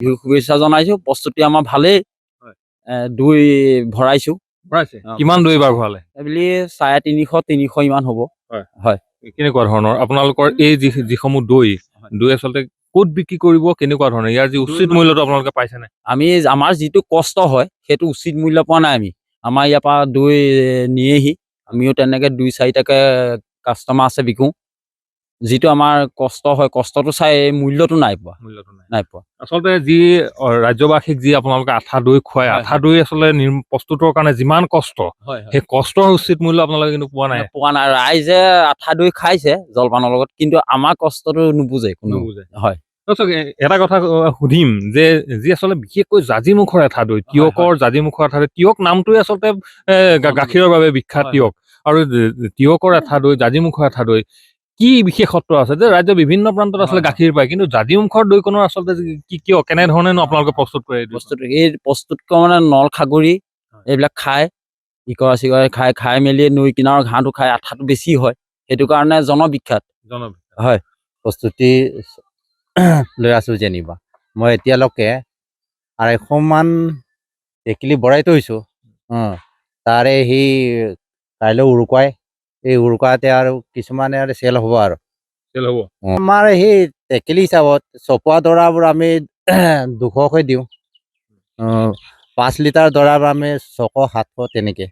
বিহু শুভেচ্ছা জনাইছো। প্ৰস্তুতি আমাৰ ভালেই। হয়। দৈ ভৰাইছো। ভৰাইছে অ। কিমান দৈ বাৰ ভৰালে? এইবুলি 350-300 ইমান হ'ব। হয়। হয়। কেনেকুৱা ধৰণৰ আপোনালোকৰ এই যিসমূহ দৈ আচলতে ক'ত বিক্ৰী কৰিব, কেনেকুৱা ধৰণৰ ইয়াৰ যি উচিত মূল্যটো আপোনালোকে পাইছেনে? আমি আমাৰ যিটো কষ্ট হয় সেইটো উচিত মূল্য পোৱা নাই আমি। আমাৰ ইয়াৰ পৰা দৈ নিয়েহি, আমিও তেনেকে 2-4 টাকে কাষ্টমাৰ আছে বিকো। যিটো আমাৰ কষ্ট হয়, কষ্টটো চাই মূল্যটো নাই পোৱা। মূল্যটো নাই। নাই পোৱা। আচলতে যি ৰাজ্যবাসীক যি আপোনালোকে আঠা দৈ খুৱাই, আঠা দৈ আচলতে প্ৰস্তুতৰ কাৰণে যিমান কষ্ট, সেই কষ্টৰ উচিত মূল্য আপোনালোকে কিন্তু পোৱা নাই। পোৱা নাই। ৰাইজে আঠা দৈ খাইছে জলপানৰ লগত, কিন্তু আমাৰ কষ্টটো নুবুজে কোনেও। হয়। এটা কথা সুধিম যে যি আচলতে বিশেষকৈ জাজিমুখৰ আঠা দৈ, তিয়কৰ জাজিমুখৰ আঠা দৈ, তিয়ক নামটোৱে আচলতে গাখীৰৰ বাবে বিখ্যাত তিয়ক, আৰু তিয়কৰ আঠা দৈ, জাজিমুখৰ আঠা দৈ কি বিশেষত্ব আছে যে ৰাজ্যৰ বিভিন্ন প্ৰান্তত আচলতে গাখীৰ পায়, কিন্তু জাজিমুখৰ দৈকণৰ আচলতে কিয় কেনেধৰণেনো আপোনালোকে প্ৰস্তুত কৰে? প্ৰস্তুত কৰা মানে নল খাগৰি এইবিলাক খায়, ইকৰা চিকৰা খাই মেলি নৈ কিনাৰৰ ঘাঁহটো খাই আঠাটো বেছি হয়, সেইটো কাৰণে জনবিখ্যাত। হয়। প্ৰস্তুতি লৈ আছো যেনিবা মই এতিয়ালৈকে 250মান টেকেলি ভৰাই থৈছোঁ। তাৰে সি কাইলৈ উৰুকাই, এই উৰুকাতে আৰু কিছুমানে আৰু চেল হ'ব আৰু আমাৰ সেই টেকেলি হিচাপত চপোৱা দৰাবোৰ আমি 200কৈ দিওঁ। 5 লিটাৰ দৰাবোৰ আমি 600-700 তেনেকে।